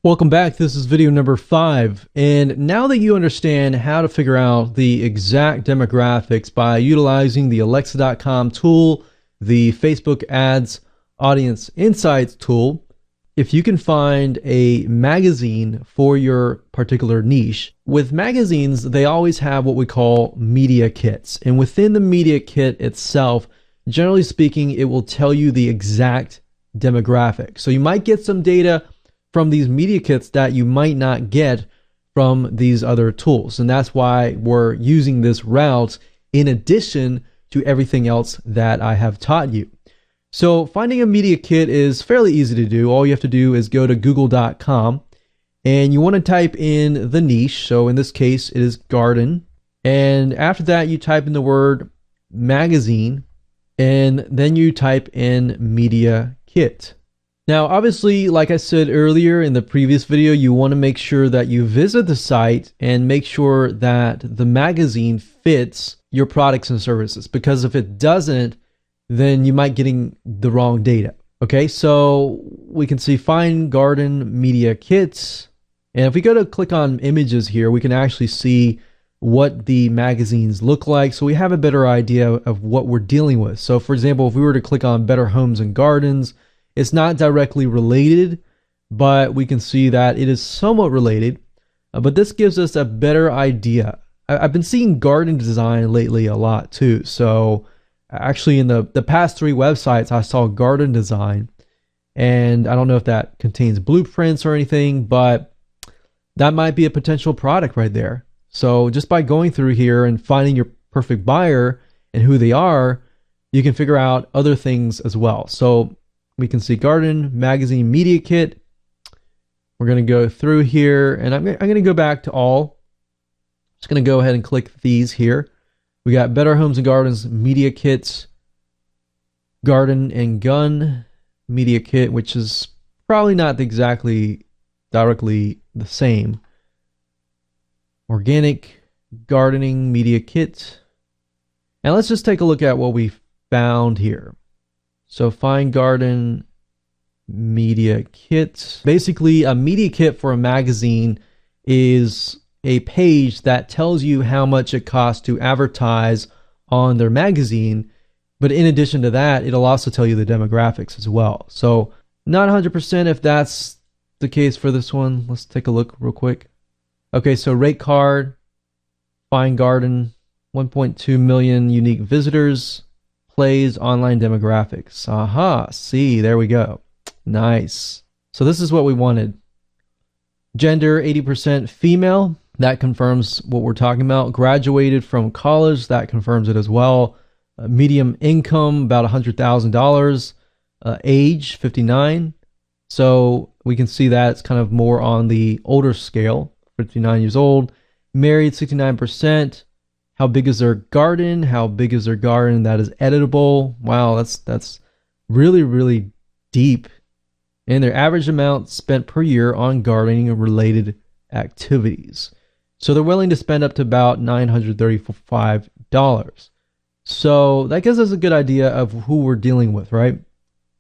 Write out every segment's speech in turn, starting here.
Welcome back. This is video number 5. And now that you understand how to figure out the exact demographics by utilizing the Alexa.com tool, the Facebook Ads Audience Insights tool, if you can find a magazine for your particular niche, with magazines, they always have what we call media kits. And within the media kit itself, generally speaking, it will tell you the exact demographic. So you might get some data from these media kits that you might not get from these other tools. And that's why we're using this route in addition to everything else that I have taught you. So finding a media kit is fairly easy to do. All you have to do is go to google.com and you want to type in the niche. So in this case, it is garden. And after that, you type in the word magazine and then you type in media kit. Now, obviously, like I said earlier in the previous video, you want to make sure that you visit the site and make sure that the magazine fits your products and services, because if it doesn't, then you might getting the wrong data. Okay, so we can see find garden media kits. And if we go to click on images here, we can actually see what the magazines look like. So we have a better idea of what we're dealing with. So for example, if we were to click on Better Homes and Gardens, it's not directly related, but we can see that it is somewhat related. But this gives us a better idea. I've been seeing garden design lately a lot too. So actually in the past 3 websites, I saw garden design. And I don't know if that contains blueprints or anything, but that might be a potential product right there. So just by going through here and finding your perfect buyer and who they are, you can figure out other things as well. So we can see garden magazine media kit. We're going to go through here and I'm going to go back to all. Just going to go ahead and click these here. We got Better Homes and Gardens media kits, garden and gun media kit, which is probably not exactly directly the same. Organic gardening media kit. And let's just take a look at what we found here. So find garden media kit. Basically, a media kit for a magazine is a page that tells you how much it costs to advertise on their magazine. But in addition to that, it'll also tell you the demographics as well. So not 100% if that's the case for this one. Let's take a look real quick. Okay, so rate card, find garden, 1.2 million unique visitors. Plays online demographics. Aha, see, there we go. Nice. So this is what we wanted. Gender, 80% female. That confirms what we're talking about. Graduated from college. That confirms it as well. Medium income, about $100,000. Age, 59. So we can see that it's kind of more on the older scale. 59 years old. Married, 69%. How big is their garden? How big is their garden that is editable? Wow, that's really, really deep. And their average amount spent per year on gardening and related activities. So they're willing to spend up to about $935. So that gives us a good idea of who we're dealing with, right?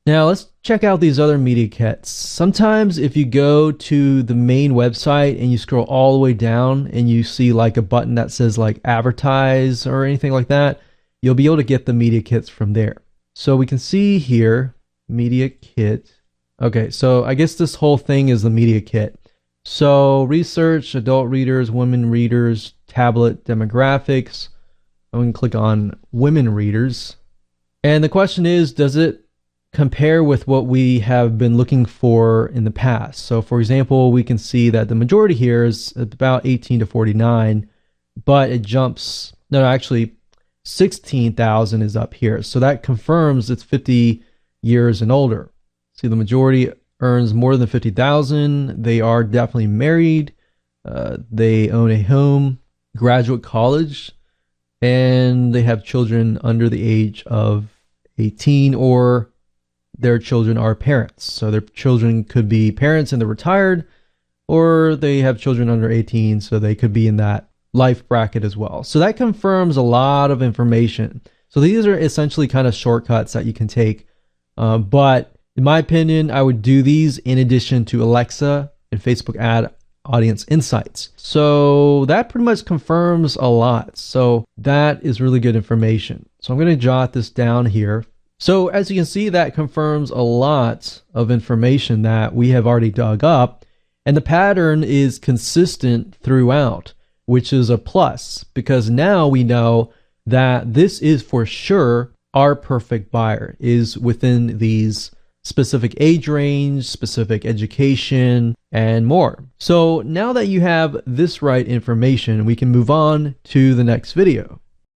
Now let's check out these other media kits. Sometimes if you go to the main website and you scroll all the way down and you see like a button that says like advertise or anything like that, you'll be able to get the media kits from there. So we can see here, media kit. Okay, so I guess this whole thing is the media kit. So research, adult readers, women readers, tablet demographics. I'm going to click on women readers. And the question is, does it compare with what we have been looking for in the past? So for example, we can see that the majority here is about 18 to 49, but it jumps, no, actually 16,000 is up here. So that confirms it's 50 years and older. See, the majority earns more than 50,000. They are definitely married. They own a home, graduate college, and they have children under the age of 18, or their children are parents. So their children could be parents and they're retired, or they have children under 18, so they could be in that life bracket as well. So that confirms a lot of information. So these are essentially kind of shortcuts that you can take. But in my opinion, I would do these in addition to Alexa and Facebook ad audience insights. So that pretty much confirms a lot. So that is really good information. So I'm going to jot this down here. So as you can see, that confirms a lot of information that we have already dug up, and the pattern is consistent throughout, which is a plus, because now we know that this is for sure our perfect buyer, is within these specific age range, specific education, and more. So now that you have this right information, we can move on to the next video.